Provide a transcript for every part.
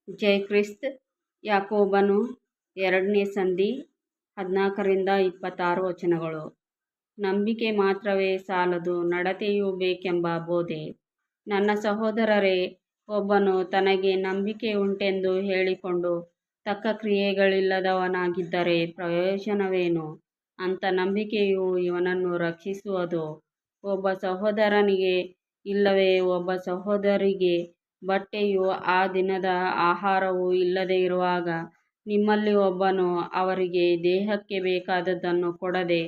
ಜೈ Christ. ಯಾಕೋಬನು 2ನೇ ಸಂಧಿ 14-26 ವಚನಗಳು. ನಂಬಿಕೆ ಮಾತ್ರವೇ ಸಾಲದು, ನಡತೆಯೂ ಬೇಕೆಂಬ ಬೋಧೆ. ನನ್ನ ಸಹೋದರರೇ, ಒಬ್ಬನು ತನಗೆ ನಂಬಿಕೆ ಉಂಟೆಂದು ಹೇಳಿಕೊಂಡು ತಕ್ಕ ಕ್ರಿಯೆಗಳಿಲ್ಲದವನಾಗಿದ್ದರೆ ಪ್ರಯೋಜನವೇನು? ಅಂಥ ನಂಬಿಕೆಯು ಇವನನ್ನು ರಕ್ಷಿಸುವುದೋ? ಒಬ್ಬ ಸಹೋದರನಿಗೆ ಇಲ್ಲವೇ ಒಬ್ಬ ಸಹೋದರಿಗೆ ಬಟ್ಟೆಯೂ ಆ ದಿನದ ಆಹಾರವೂ ಇಲ್ಲದೆ ಇರುವಾಗ ನಿಮ್ಮಲ್ಲಿ ಒಬ್ಬನು ಅವರಿಗೆ ದೇಹಕ್ಕೆ ಬೇಕಾದದ್ದನ್ನು ಕೊಡದೆ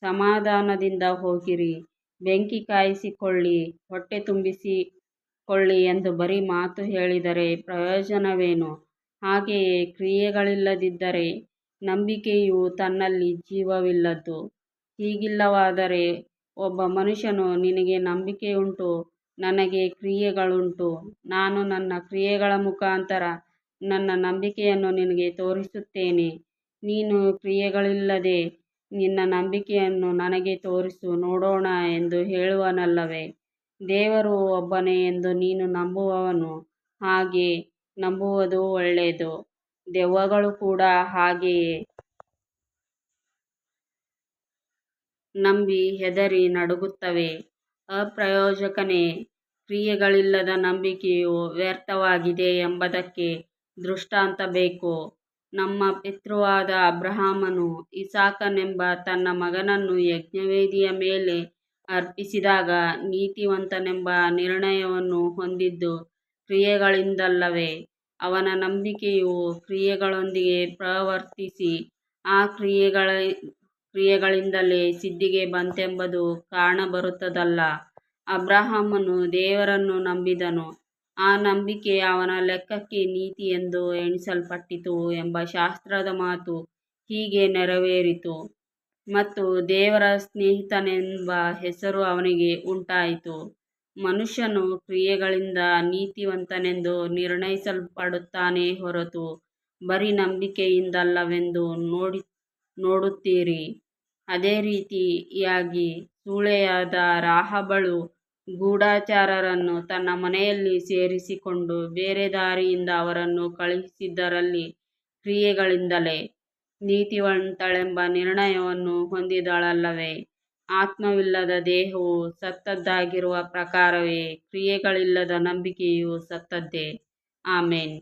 ಸಮಾಧಾನದಿಂದ ಹೋಗಿರಿ, ಬೆಂಕಿ ಕಾಯಿಸಿಕೊಳ್ಳಿ, ಹೊಟ್ಟೆ ತುಂಬಿಸಿಕೊಳ್ಳಿ ಎಂದು ಬರೀ ಮಾತು ಹೇಳಿದರೆ ಪ್ರಯೋಜನವೇನು? ಹಾಗೆಯೇ ಕ್ರಿಯೆಗಳಿಲ್ಲದಿದ್ದರೆ ನಂಬಿಕೆಯು ತನ್ನಲ್ಲಿ ಜೀವವಿಲ್ಲದ್ದು. ಹೀಗಿಲ್ಲವಾದರೆ ಒಬ್ಬ ಮನುಷ್ಯನು, ನಿನಗೆ ನಂಬಿಕೆಯುಂಟು, ನನಗೆ ಕ್ರಿಯೆಗಳುಂಟು, ನಾನು ನನ್ನ ಕ್ರಿಯೆಗಳ ಮುಖಾಂತರ ನನ್ನ ನಂಬಿಕೆಯನ್ನು ನಿನಗೆ ತೋರಿಸುತ್ತೇನೆ, ನೀನು ಕ್ರಿಯೆಗಳಿಲ್ಲದೆ ನಿನ್ನ ನಂಬಿಕೆಯನ್ನು ನನಗೆ ತೋರಿಸು ನೋಡೋಣ ಎಂದು ಹೇಳುವನಲ್ಲವೇ? ದೇವರು ಒಬ್ಬನೇ ಎಂದು ನೀನು ನಂಬುವವನು ಹಾಗೆ ನಂಬುವುದು ಒಳ್ಳೆಯದು. ದೆವ್ವಗಳು ಕೂಡ ಹಾಗೆಯೇ ನಂಬಿ ಹೆದರಿ ನಡುಗುತ್ತವೆ. ಅಪ್ರಯೋಜಕನೇ, ಕ್ರಿಯೆಗಳಿಲ್ಲದ ನಂಬಿಕೆಯು ವ್ಯರ್ಥವಾಗಿದೆ ಎಂಬುದಕ್ಕೆ ದೃಷ್ಟಾಂತ ಬೇಕು. ನಮ್ಮ ಪಿತೃವಾದ ಅಬ್ರಹಾಮನು ಇಸಾಕನೆಂಬ ತನ್ನ ಮಗನನ್ನು ಯಜ್ಞವೇದಿಯ ಮೇಲೆ ಅರ್ಪಿಸಿದಾಗ ನೀತಿವಂತನೆಂಬ ನಿರ್ಣಯವನ್ನು ಹೊಂದಿದ್ದು ಕ್ರಿಯೆಗಳಿಂದಲ್ಲವೇ? ಅವನ ನಂಬಿಕೆಯು ಕ್ರಿಯೆಗಳೊಂದಿಗೆ ಪ್ರವರ್ತಿಸಿ ಆ ಕ್ರಿಯೆಗಳಿಂದಲೇ ಸಿದ್ಧಿಗೆ ಬಂತೆಂಬುದು ಕಾಣಬರುತ್ತದಲ್ಲ. ಅಬ್ರಹಾಮನು ದೇವರನ್ನು ನಂಬಿದನು, ಆ ನಂಬಿಕೆ ಅವನ ಲೆಕ್ಕಕ್ಕೆ ನೀತಿ ಎಂದು ಎಣಿಸಲ್ಪಟ್ಟಿತು ಎಂಬ ಶಾಸ್ತ್ರದ ಮಾತು ಹೀಗೆ ನೆರವೇರಿತು. ಮತ್ತು ದೇವರ ಸ್ನೇಹಿತನೆಂಬ ಹೆಸರು ಅವನಿಗೆ ಉಂಟಾಯಿತು. ಮನುಷ್ಯನು ಕ್ರಿಯೆಗಳಿಂದ ನೀತಿವಂತನೆಂದು ನಿರ್ಣಯಿಸಲ್ಪಡುತ್ತಾನೆ ಹೊರತು ಬರೀ ನಂಬಿಕೆಯಿಂದಲ್ಲವೆಂದು ನೋಡುತ್ತೀರಿ. ಅದೇ ರೀತಿಯಾಗಿ ಸೂಳೆಯಾದ ರಾಹಾಬಳು ಗೂಢಚಾರರನ್ನು ತನ್ನ ಮನೆಯಲ್ಲಿ ಸೇರಿಸಿಕೊಂಡು ಬೇರೆ ದಾರಿಯಿಂದ ಅವರನ್ನು ಕಳುಹಿಸಿದ್ದರಲ್ಲಿ ಕ್ರಿಯೆಗಳಿಂದಲೇ ನೀತಿವಂತಳೆಂಬ ನಿರ್ಣಯವನ್ನು ಹೊಂದಿದಳಲ್ಲವೇ? ಆತ್ಮವಿಲ್ಲದ ದೇಹವು ಸತ್ತದ್ದಾಗಿರುವ ಪ್ರಕಾರವೇ ಕ್ರಿಯೆಗಳಿಲ್ಲದ ನಂಬಿಕೆಯೂ ಸತ್ತದ್ದೇ. ಆಮೆನ್.